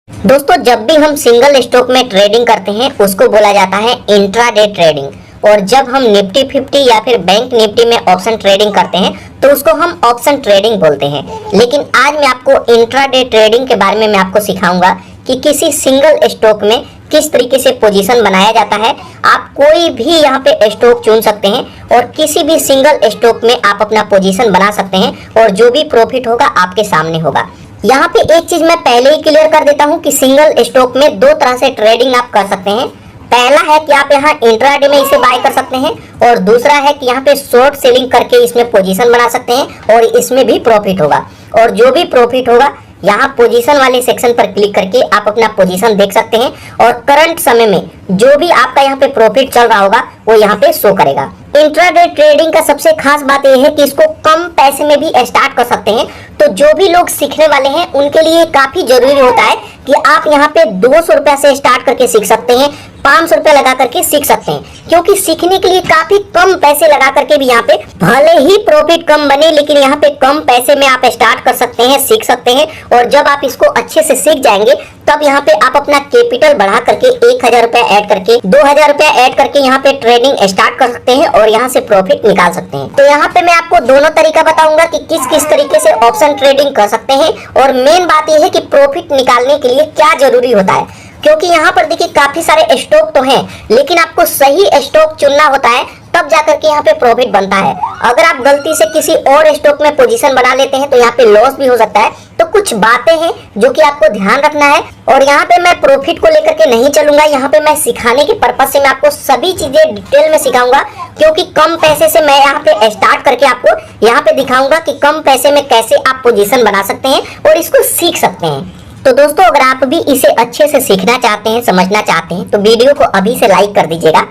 दोस्तों, जब भी हम सिंगल स्टॉक में ट्रेडिंग करते हैं उसको बोला जाता है इंट्राडे ट्रेडिंग। और जब हम निफ्टी 50 या फिर बैंक निफ्टी में ऑप्शन ट्रेडिंग करते हैं तो उसको हम ऑप्शन ट्रेडिंग बोलते हैं। लेकिन आज मैं आपको इंट्राडे ट्रेडिंग के बारे में मैं आपको सिखाऊंगा कि किसी सिंगल स्टॉक में किस तरीके से पोजीशन बनाया जाता है। आप कोई भी यहाँ पे स्टॉक चुन सकते हैं और किसी भी सिंगल स्टॉक में आप अपना पोजीशन बना सकते हैं और जो भी प्रॉफिट होगा आपके सामने होगा। यहाँ पे एक चीज मैं पहले ही क्लियर कर देता हूँ कि सिंगल स्टॉक में दो तरह से ट्रेडिंग आप कर सकते हैं। पहला है कि आप यहाँ इंट्राडे में इसे बाय कर सकते हैं और दूसरा है कि यहाँ पे शॉर्ट सेलिंग करके इसमें पोजीशन बना सकते हैं और इसमें भी प्रॉफिट होगा। और जो भी प्रॉफिट होगा यहाँ पोजीशन वाले सेक्शन पर क्लिक करके आप अपना पोजीशन देख सकते हैं और करंट समय में जो भी आपका यहाँ पे प्रॉफिट चल रहा होगा वो यहाँ पे शो करेगा। इंट्राडे ट्रेडिंग का सबसे खास बात यह है कि इसको कम पैसे में भी स्टार्ट कर सकते हैं। तो जो भी लोग सीखने वाले हैं उनके लिए काफी जरूरी होता है कि आप यहाँ पे 200 रुपया से स्टार्ट करके सीख सकते हैं, 500 रुपया लगा करके सीख सकते हैं, क्योंकि सीखने के लिए काफी कम पैसे लगा करके भी यहाँ पे भले ही प्रॉफिट कम बने लेकिन यहाँ पे कम पैसे में आप स्टार्ट कर सकते हैं, सीख सकते हैं। और जब आप इसको अच्छे से सीख जाएंगे तब यहाँ पे आप अपना कैपिटल बढ़ा करके 1000 रुपया ऐड करके 2000 रुपया ऐड करके यहाँ पे ट्रेडिंग स्टार्ट कर सकते हैं और यहाँ से प्रॉफिट निकाल सकते हैं। तो यहाँ पे मैं आपको दोनों तरीका बताऊंगा कि किस किस तरीके से ऑप्शन ट्रेडिंग कर सकते हैं। और मेन बात यह है कि प्रॉफिट निकालने के लिए क्या जरूरी होता है, क्योंकि यहाँ पर देखिए काफी सारे स्टॉक तो हैं लेकिन आपको सही स्टॉक चुनना होता है तब जाकर के यहाँ पे प्रॉफिट बनता है। अगर आप गलती से किसी और स्टॉक में पोजीशन बना लेते हैं तो यहाँ पे लॉस भी हो सकता है। तो कुछ बातें हैं जो कि आपको ध्यान रखना है। और यहाँ पे मैं प्रॉफिट को लेकर के नहीं चलूंगा, यहाँ पे मैं सिखाने के पर्पज से मैं आपको सभी चीजें डिटेल में सिखाऊंगा, क्योंकि कम पैसे से मैं यहाँ पे स्टार्ट करके आपको यहाँ पे दिखाऊंगा कि कम पैसे में कैसे आप पोजीशन बना सकते हैं और इसको सीख सकते हैं। तो दोस्तों, अगर आप भी इसे अच्छे से सीखना चाहते हैं, समझना चाहते हैं तो वीडियो को अभी से लाइक कर दीजिएगा।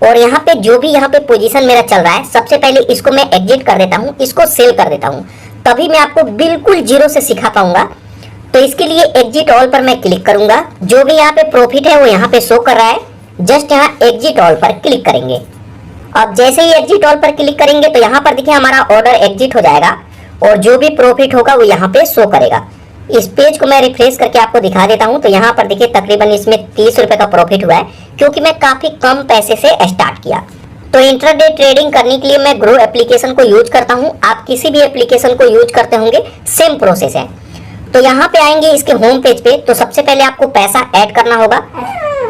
और यहाँ पे जो भी यहाँ पे पोजीशन मेरा चल रहा है सबसे पहले इसको मैं एग्जिट कर देता हूँ, इसको सेल कर देता हूँ, तभी मैं आपको बिल्कुल जीरो से सिखा पाऊंगा। तो इसके लिए एग्जिट ऑल पर मैं क्लिक करूंगा। जो भी यहाँ पे प्रॉफिट है वो यहाँ पे शो कर रहा है, जस्ट यहाँ एग्जिट ऑल पर क्लिक करेंगे। अब जैसे ही एग्जिट ऑल पर क्लिक करेंगे तो यहाँ पर देखिए हमारा ऑर्डर एग्जिट हो जाएगा और जो भी प्रॉफिट होगा वो यहाँ पे शो करेगा। इस पेज को मैं रिफ्रेश करके आपको दिखा देता हूं। तो यहाँ पर देखिए तकरीबन इसमें 30 रुपए का प्रॉफिट हुआ है, क्योंकि मैं काफी कम पैसे से स्टार्ट किया। तो इंट्राडे ट्रेडिंग करने के लिए मैं ग्रो एप्लीकेशन को यूज करता हूं। आप किसी भी एप्लीकेशन को यूज करते होंगे, सेम प्रोसेस है। तो यहाँ पे आएंगे इसके होम पेज पे तो सबसे पहले आपको पैसा ऐड करना होगा।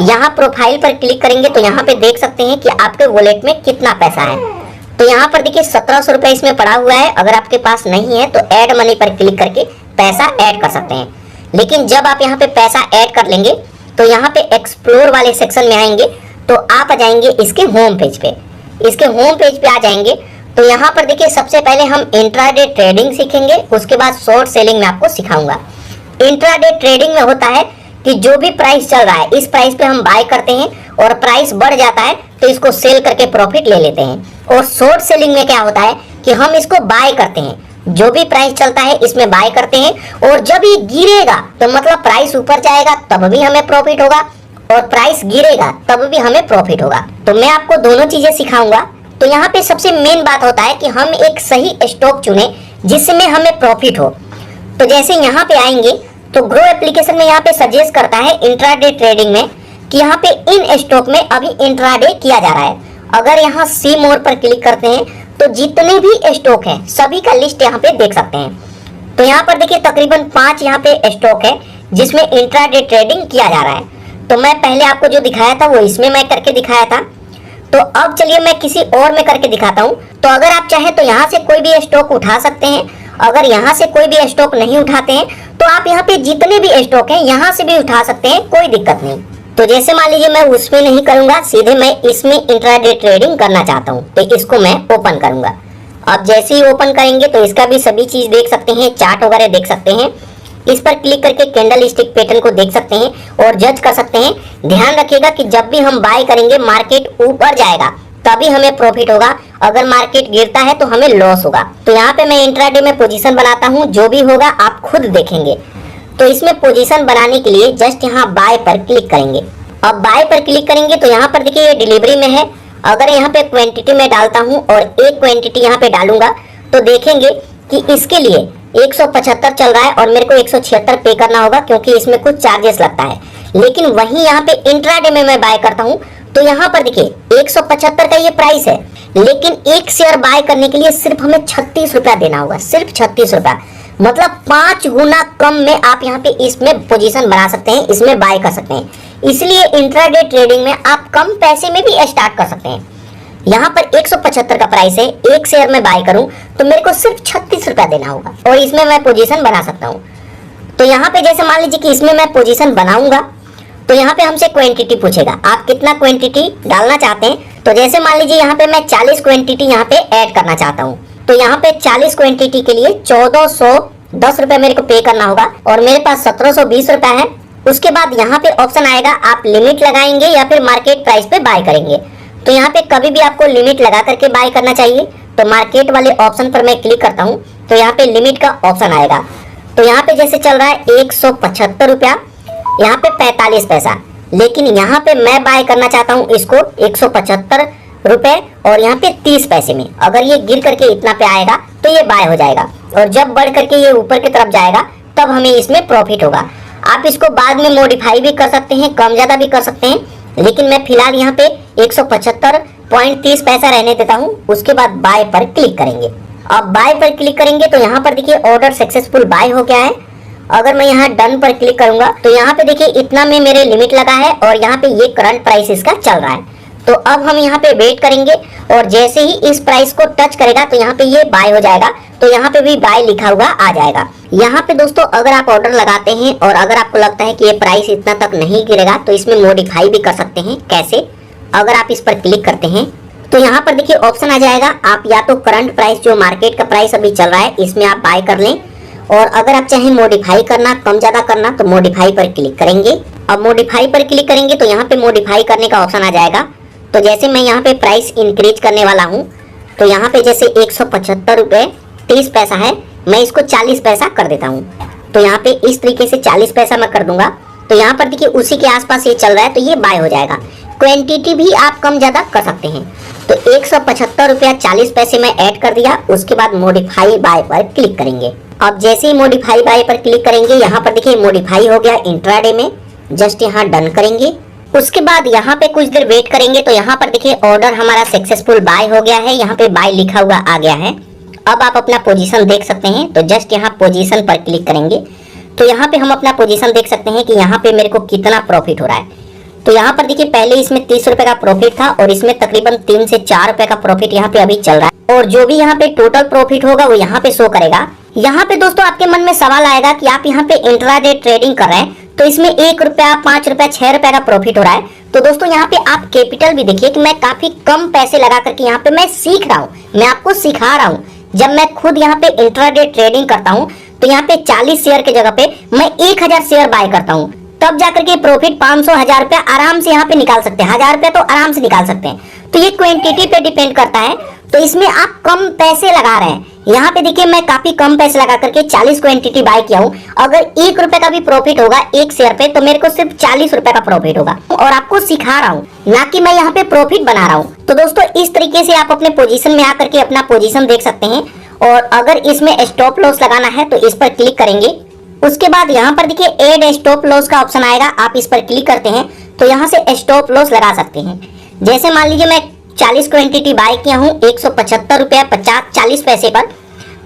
यहाँ प्रोफाइल पर क्लिक करेंगे तो यहाँ पे देख सकते हैं कि आपके वॉलेट में कितना पैसा है। तो यहाँ पर देखिए 1700 रुपए इसमें पड़ा हुआ है। अगर आपके पास नहीं है तो ऐड मनी पर क्लिक करके पैसा ऐड कर सकते हैं। लेकिन जब आप यहाँ पे पैसा ऐड कर लेंगे तो यहाँ पे एक्सप्लोर वाले सेक्शन में आएंगे तो आप आ जाएंगे इसके होम पेज पे। इसके होम पेज पे आ जाएंगे तो यहाँ पर देखिए सबसे पहले हम इंट्राडे ट्रेडिंग सीखेंगे, उसके बाद शॉर्ट सेलिंग में आपको सिखाऊंगा। इंट्राडे ट्रेडिंग में होता है कि जो भी प्राइस चल रहा है इस प्राइस पे हम बाय करते हैं और प्राइस बढ़ जाता है तो इसको सेल करके प्रॉफिट ले लेते हैं। और शॉर्ट सेलिंग में क्या होता है कि हम इसको बाय करते हैं, जो भी प्राइस चलता है इसमें बाय करते हैं और जब ये गिरेगा तो मतलब प्राइस ऊपर जाएगा तब भी हमें प्रॉफिट होगा और प्राइस गिरेगा तब भी हमें प्रॉफिट होगा। तो मैं आपको दोनों चीजें सिखाऊंगा। तो यहाँ पे सबसे मेन बात होता है कि हम एक सही स्टॉक चुने जिसमें हमें प्रॉफिट हो। तो जैसे यहाँ पे आएंगे तो ग्रो एप्लीकेशन में यहाँ पे सजेस्ट करता है इंट्राडे ट्रेडिंग में कि यहाँ पे इन स्टॉक में अभी इंट्राडे किया जा रहा है। अगर यहाँ सी मोर पर क्लिक करते हैं तो जितने भी स्टॉक हैं सभी का लिस्ट यहाँ पे देख सकते हैं। तो यहाँ पर देखिए तकरीबन 5 यहाँ पे स्टॉक है जिसमें इंट्राडे ट्रेडिंग किया जा रहा है। तो मैं पहले आपको जो दिखाया था वो इसमें मैं करके दिखाया था। तो अब चलिए मैं किसी और में करके दिखाता हूँ। तो अगर आप चाहें तो यहाँ से कोई भी स्टॉक उठा सकते हैं। अगर यहाँ से कोई भी स्टॉक नहीं उठाते हैं तो आप यहाँ पे जितने भी स्टॉक हैं यहाँ से भी उठा सकते हैं, कोई दिक्कत नहीं। तो जैसे मान लीजिए मैं उसमें नहीं करूंगा, सीधे मैं इसमें इंट्राडे ट्रेडिंग करना चाहता हूं तो इसको मैं ओपन करूंगा। अब जैसे ही ओपन करेंगे तो इसका भी सभी चीज देख सकते हैं, चार्ट वगैरह देख सकते हैं। इस पर क्लिक करके कैंडल स्टिक पैटर्न को देख सकते हैं और जज कर सकते हैं। ध्यान रखिएगा कि जब भी हम बाय करेंगे मार्केट ऊपर जाएगा तभी हमें प्रॉफिट होगा, अगर मार्केट गिरता है तो हमें लॉस होगा। तो यहाँ पे मैं इंट्राडे में पोजीशन बनाता हूँ, जो भी होगा आप खुद देखेंगे। तो इसमें पोजीशन बनाने के लिए जस्ट यहाँ बाय पर क्लिक करेंगे। अब बाय पर क्लिक करेंगे तो यहाँ पर देखिए ये डिलीवरी में है। अगर यहाँ पे क्वांटिटी में डालता हूँ और एक क्वांटिटी यहाँ पे डालूंगा तो देखेंगे कि इसके लिए 175 चल रहा है और मेरे को 176 पे करना होगा क्योंकि इसमें कुछ चार्जेस लगता है। लेकिन वहीं यहाँ पे इंट्राडे में मैं बाय करता हूँ तो यहाँ पर देखिए 175 का ये प्राइस है, लेकिन एक शेयर बाय करने के लिए सिर्फ हमें 36 रुपया देना होगा, सिर्फ 36 रुपया। मतलब 5 गुना कम में आप यहाँ पे इसमें पोजीशन बना सकते हैं, इसमें बाय कर सकते हैं। इसलिए इंट्राडे ट्रेडिंग में आप कम पैसे में भी स्टार्ट कर सकते हैं। यहाँ पर 175 का प्राइस है, एक शेयर में बाय करूं तो मेरे को सिर्फ 36 रुपया देना होगा और इसमें मैं पोजीशन बना सकता हूँ। तो यहाँ पे जैसे मान लीजिए कि इसमें मैं पोजीशन बनाऊंगा तो यहाँ पे हमसे क्वांटिटी पूछेगा, आप कितना क्वांटिटी डालना चाहते हैं। तो जैसे मान लीजिए यहाँ पे मैं 40 क्वांटिटी यहाँ पे ऐड करना चाहता हूँ, तो यहाँ पे 40 क्वांटिटी के लिए 1410 रुपए मेरे को पे करना होगा और मेरे पास 1720 रुपया है। उसके बाद यहाँ पे ऑप्शन आएगा, आप लिमिट लगाएंगे या फिर मार्केट प्राइस पे बाय करेंगे। तो यहाँ पे कभी भी आपको लिमिट लगा करके बाय करना चाहिए। तो मार्केट वाले ऑप्शन पर मैं क्लिक करता हूँ तो यहाँ पे लिमिट का ऑप्शन आएगा। तो यहाँ पे जैसे चल रहा है 175 रुपया, यहाँ पे 45 पैसा, लेकिन यहाँ पे मैं बाय करना चाहता हूँ इसको 175 रुपए और यहाँ पे 30 पैसे में। अगर ये गिर करके इतना पे आएगा तो ये बाय हो जाएगा और जब बढ़ करके ये ऊपर की तरफ जाएगा तब हमें इसमें प्रॉफिट होगा। आप इसको बाद में मॉडिफाई भी कर सकते हैं, कम ज्यादा भी कर सकते हैं, लेकिन मैं फिलहाल यहाँ पे 175.30 पैसा रहने देता हूँ। उसके बाद बाय पर क्लिक करेंगे। अब बाय पर क्लिक करेंगे तो यहाँ पर देखिए ऑर्डर सक्सेसफुल बाय हो गया है। अगर मैं यहाँ डन पर क्लिक करूंगा तो यहाँ पे देखिए इतना में मेरे लिमिट लगा है और यहाँ पे ये करंट प्राइस इसका चल रहा है। तो अब हम यहाँ पे वेट करेंगे और जैसे ही इस प्राइस को टच करेगा तो यहाँ पे ये बाय हो जाएगा। तो यहाँ पे भी बाय लिखा हुआ आ जाएगा। यहाँ पे दोस्तों अगर आप ऑर्डर लगाते हैं और अगर आपको लगता है कि ये प्राइस इतना तक नहीं गिरेगा तो इसमें मॉडिफाई भी कर सकते हैं। कैसे? अगर आप इस पर क्लिक करते हैं तो यहाँ पर देखिए ऑप्शन आ जाएगा, आप या तो करंट प्राइस जो मार्केट का प्राइस अभी चल रहा है इसमें आप बाय कर लें, और अगर आप चाहें मॉडिफाई करना, कम ज्यादा करना, तो मॉडिफाई पर क्लिक करेंगे। अब मॉडिफाई पर क्लिक करेंगे तो यहाँ पे मॉडिफाई करने का ऑप्शन आ जाएगा। तो जैसे मैं यहाँ पे प्राइस इंक्रीज करने वाला हूँ तो यहाँ पे जैसे 175 रुपए 30 पैसा है, मैं इसको 40 पैसा कर देता हूँ। तो यहाँ पे इस तरीके से 40 पैसा मैं कर दूंगा। तो यहाँ पर देखिए उसी के आसपास ये चल रहा है तो ये बाय हो जाएगा। क्वांटिटी भी आप कम ज्यादा कर सकते हैं। तो 175 रुपया 40 पैसे में ऐड कर दिया। उसके बाद मॉडिफाई बाय पर क्लिक करेंगे। अब जैसे ही मॉडिफाई बाय पर क्लिक करेंगे यहाँ पर देखिए मॉडिफाई हो गया इंट्राडे में। जस्ट यहाँ डन करेंगे। उसके बाद यहाँ पे कुछ देर वेट करेंगे तो यहाँ पर देखिए ऑर्डर हमारा सक्सेसफुल बाय हो गया है। यहाँ पे बाय लिखा हुआ आ गया है। अब आप अपना पोजीशन देख सकते हैं। तो जस्ट यहाँ पोजीशन पर क्लिक करेंगे तो यहाँ पे हम अपना पोजीशन देख सकते हैं कि यहाँ पे मेरे को कितना प्रॉफिट हो रहा है। तो यहाँ पर देखिए पहले इसमें 30 रुपए का प्रॉफिट था और इसमें तकरीबन 3 से 4 रुपए का प्रॉफिट यहाँ पे अभी चल रहा है, और जो भी यहाँ पे टोटल प्रॉफिट होगा वो यहाँ पे शो करेगा। यहाँ पे दोस्तों आपके मन में सवाल आएगा कि आप यहाँ पे इंट्राडे ट्रेडिंग कर रहे हैं तो इसमें 1 रुपया, 5 रुपया, 6 रुपया का प्रॉफिट हो रहा है। तो दोस्तों यहाँ पे आप कैपिटल भी देखिए कि मैं काफी कम पैसे लगा करके यहाँ पे मैं सीख रहा हूँ, मैं आपको सिखा रहा हूँ। जब मैं खुद यहाँ पे इंट्राडे ट्रेडिंग करता हूँ तो यहाँ पे 40 शेयर की जगह पे मैं 1000 शेयर बाय करता हूँ, तब जाकर के प्रॉफिट 500-1000 रुपया आराम से यहाँ पे निकाल सकते हैं। 1000 रुपया तो आराम से निकाल सकते हैं। तो ये क्वांटिटी पे डिपेंड करता है। तो इसमें आप कम पैसे लगा रहे हैं। यहाँ पे देखिए मैं काफी कम पैसे लगा करके 40 क्वांटिटी बाय किया हूँ। अगर 1 रुपए का भी प्रॉफिट होगा एक शेयर पे तो मेरे को सिर्फ 40 रुपए का प्रॉफिट होगा, और आपको सिखा रहा हूँ, ना कि मैं यहाँ पे प्रॉफिट बना रहा हूँ। तो दोस्तों इस तरीके से आप अपने पोजीशन में आकर के अपना पोजीशन देख सकते हैं। और अगर इसमें स्टॉप लॉस लगाना है तो इस पर क्लिक करेंगे। उसके बाद यहाँ पर देखिए ऐड स्टॉप लॉस का ऑप्शन आएगा, आप इस पर क्लिक करते हैं तो यहाँ से स्टॉप लॉस लगा सकते हैं। जैसे मान लीजिए मैं 40 क्वांटिटी बाय किया हूँ 175 रुपया 40 पैसे पर,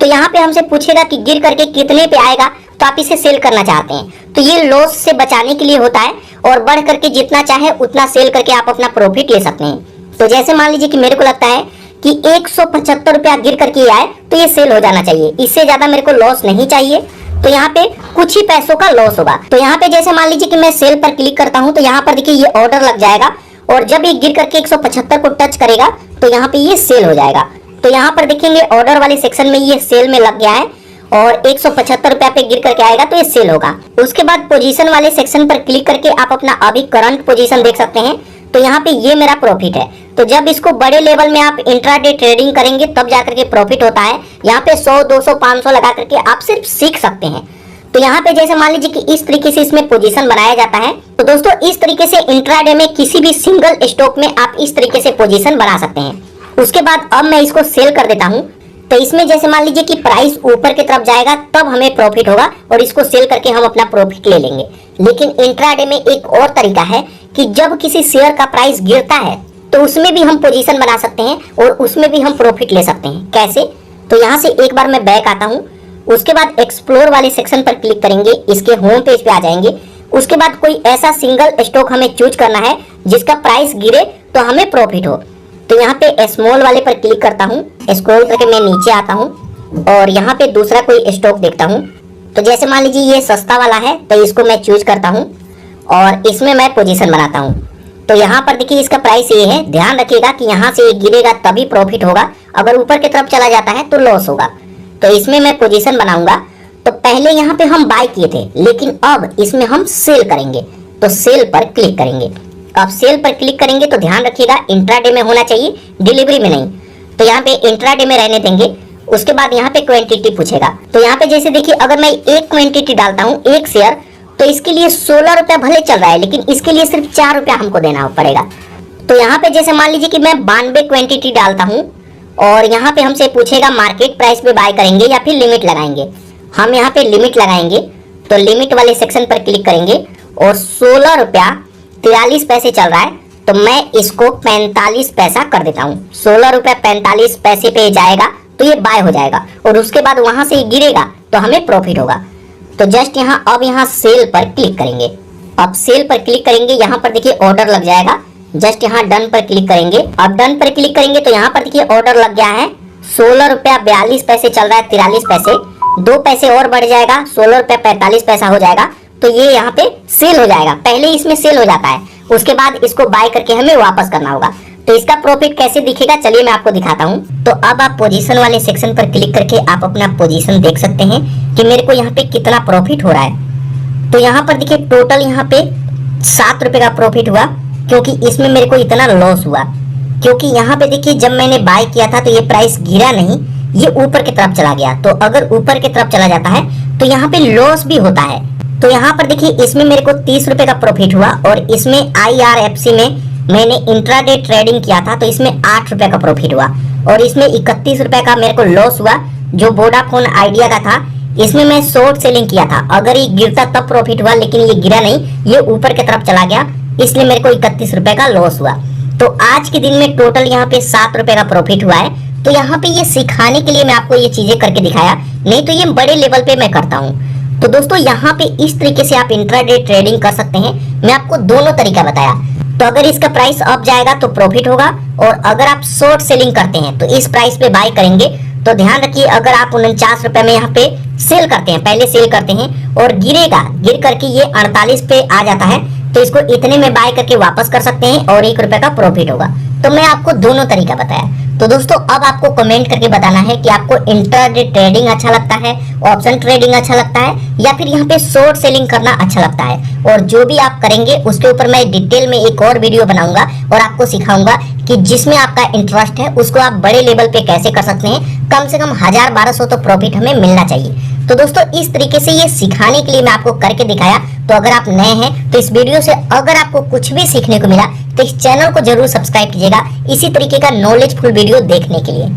तो यहाँ पे हमसे पूछेगा कि गिर करके कितने पे आएगा तो आप इसे सेल करना चाहते हैं। तो ये लॉस से बचाने के लिए होता है, और बढ़ करके जितना चाहे उतना सेल करके आप अपना प्रॉफिट ले सकते हैं। तो जैसे मान लीजिए कि मेरे को लगता है कि 175 रुपया गिर करके आए तो ये सेल हो जाना चाहिए, इससे ज्यादा मेरे को लॉस नहीं चाहिए। तो यहाँ पे कुछ ही पैसों का लॉस होगा। तो यहाँ पे जैसे मान लीजिए कि मैं सेल पर क्लिक करता हूँ तो यहाँ पर देखिए ये ऑर्डर लग जाएगा, और जब ये गिर करके 175 को टच करेगा तो यहाँ पे ये सेल हो जाएगा। तो यहाँ पर देखेंगे ऑर्डर वाले सेक्शन में ये सेल में लग गया है, और 175 रुपया पे गिर करके आएगा तो ये सेल होगा। उसके बाद पोजीशन वाले सेक्शन पर क्लिक करके आप अपना अभी करंट पोजीशन देख सकते हैं। तो यहाँ पे ये मेरा प्रॉफिट है। तो जब इसको बड़े लेवल में आप इंट्राडे ट्रेडिंग करेंगे तब जाकर के प्रॉफिट होता है। यहाँ पे 100, 200, 500 लगा करके आप सिर्फ सीख सकते हैं। तो यहाँ पे जैसे मान लीजिए कि इस तरीके से इसमें पोजीशन बनाया जाता है। तो दोस्तों इस तरीके से इंट्राडे में किसी भी सिंगल स्टॉक में आप इस तरीके से पोजीशन बना सकते हैं। उसके बाद अब मैं इसको सेल कर देता हूँ। तो इसमें जैसे मान लीजिए कि प्राइस ऊपर की तरफ जाएगा तब हमें प्रॉफिट होगा और इसको सेल करके हम अपना प्रॉफिट ले लेंगे। लेकिन इंट्राडे में एक और तरीका है कि जब किसी शेयर का प्राइस गिरता है तो उसमें भी हम पोजीशन बना सकते हैं और उसमें भी हम प्रॉफिट ले सकते हैं। कैसे? तो यहाँ से एक बार मैं बैक आता हूँ, उसके बाद एक्सप्लोर वाले सेक्शन पर क्लिक करेंगे, इसके होम पेज पे आ जाएंगे। उसके बाद कोई ऐसा सिंगल स्टॉक हमें चूज करना है जिसका प्राइस गिरे तो हमें प्रॉफिट हो। तो यहाँ पे स्मॉल वाले पर क्लिक करता हूँ, स्क्रॉल करके मैं नीचे आता हूँ और यहाँ पे दूसरा कोई स्टॉक देखता हूँ। तो जैसे मान लीजिए ये सस्ता वाला है तो इसको मैं चूज करता हूँ और इसमें मैं पोजीशन बनाता हूँ। तो यहाँ पर देखिए इसका प्राइस ये है, ध्यान रखिएगा कि यहाँ से ये गिरेगा तभी प्रॉफिट होगा, अगर ऊपर की तरफ चला जाता है तो लॉस होगा। तो इसमें मैं पोजीशन बनाऊंगा। तो पहले यहाँ पे हम बाय किए थे लेकिन अब इसमें हम सेल करेंगे, तो सेल पर क्लिक करेंगे। अब सेल पर क्लिक करेंगे तो ध्यान रखिएगा इंट्राडे में होना चाहिए, डिलीवरी में नहीं। तो यहाँ पे इंट्राडे में रहने देंगे। उसके बाद यहाँ पे क्वांटिटी पूछेगा, तो यहाँ पे जैसे देखिए अगर मैं एक क्वांटिटी डालता हूँ, एक शेयर, तो इसके लिए 16 रुपया भले चल रहा है लेकिन इसके लिए सिर्फ 4 रुपया हमको देना पड़ेगा। तो यहाँ पे जैसे मान लीजिए कि मैं 92 क्वांटिटी डालता हूँ और यहाँ पे हमसे पूछेगा मार्केट प्राइस पे बाय करेंगे या फिर लिमिट लगाएंगे। हम यहाँ पे लिमिट लगाएंगे, तो लिमिट वाले सेक्शन पर क्लिक करेंगे और 16 रुपया 43 पैसे चल रहा है तो मैं इसको 45 पैसा कर देता हूँ। 16 रुपया 45 पैसे पे जाएगा तो ये बाय हो जाएगा और उसके बाद वहां से गिरेगा तो हमें प्रॉफिट होगा। तो जस्ट यहाँ अब यहाँ सेल पर क्लिक करेंगे। अब सेल पर क्लिक करेंगे, यहाँ पर देखिए ऑर्डर लग जाएगा। जस्ट यहाँ डन पर क्लिक करेंगे। अब डन पर क्लिक करेंगे तो यहाँ पर देखिए ऑर्डर लग गया है। 16 रुपया 42 पैसे चल रहा है, 43 पैसे, 2 पैसे और बढ़ जाएगा, 16 रुपया 45 पैसा हो जाएगा। तो ये यहाँ पे सेल हो जाएगा। पहले इसमें सेल हो जाता है, उसके बाद इसको बाय करके हमें वापस करना होगा। तो इसका प्रॉफिट कैसे दिखेगा चलिए मैं आपको दिखाता हूँ। तो अब आप पोजीशन वाले सेक्शन पर क्लिक करके आप अपना पोजीशन देख सकते हैं कि मेरे को यहाँ पे कितना प्रॉफिट हो रहा है। तो यहाँ पर देखिए टोटल यहाँ पे 7 रुपए का प्रॉफिट हुआ, क्योंकि इसमें मेरे को इतना लॉस हुआ। क्योंकि यहाँ पे देखिए जब मैंने बाय किया था तो ये प्राइस गिरा नहीं, ये ऊपर की तरफ चला गया। तो अगर ऊपर की तरफ चला जाता है तो यहाँ पे लॉस भी होता है। तो यहाँ पर देखिए इसमें मेरे को 30 रुपए का प्रॉफिट हुआ और इसमें IRFC में मैंने इंट्राडे ट्रेडिंग किया था तो इसमें 8 रुपए का प्रॉफिट हुआ और इसमें 31 रुपए का मेरे को लॉस हुआ जो वोडाफोन आइडिया का था। इसमें मैं शॉर्ट सेलिंग किया था, अगर ये गिरता तब प्रॉफिट हुआ लेकिन ये गिरा नहीं, ये ऊपर की तरफ चला गया, इसलिए मेरे को 31 रुपए का लॉस हुआ। तो आज के दिन में टोटल यहाँ पे 7 रुपए का प्रॉफिट हुआ है। तो यहाँ पे ये सिखाने के लिए मैं आपको ये चीजें करके दिखाया, नहीं तो ये बड़े लेवल पे मैं करता हूँ। तो दोस्तों यहाँ पे इस तरीके से आप इंट्राडे ट्रेडिंग कर सकते हैं। मैं आपको दोनों तरीका बताया। तो अगर इसका प्राइस अप जाएगा तो प्रॉफिट होगा और अगर आप शॉर्ट सेलिंग करते हैं तो इस प्राइस पे बाय करेंगे। तो ध्यान रखिए अगर आप 49 रुपए में यहाँ पे सेल करते हैं, पहले सेल करते हैं और गिरेगा, गिर करके ये 48 पे आ जाता है तो इसको इतने में बाय करके वापस कर सकते हैं और 1 रुपए का प्रॉफिट होगा। तो मैं आपको दोनों तरीका बताया। तो दोस्तों अब आपको कमेंट करके बताना है कि आपको इंट्राडे ट्रेडिंग अच्छा लगता है, ऑप्शन ट्रेडिंग अच्छा लगता है या फिर यहाँ पे शॉर्ट सेलिंग करना अच्छा लगता है। और जो भी आप करेंगे उसके ऊपर मैं डिटेल में एक और वीडियो बनाऊंगा और आपको सिखाऊंगा कि जिसमें आपका इंटरेस्ट है उसको आप बड़े लेवल पे कैसे कर सकते हैं। कम से कम 1000-1200 तो प्रॉफिट हमें मिलना चाहिए। तो दोस्तों इस तरीके से ये सिखाने के लिए मैं आपको करके दिखाया। तो अगर आप नए हैं तो इस वीडियो से अगर आपको कुछ भी सीखने को मिला तो इस चैनल को जरूर सब्सक्राइब कीजिएगा इसी तरीके का नॉलेजफुल वीडियो देखने के लिए।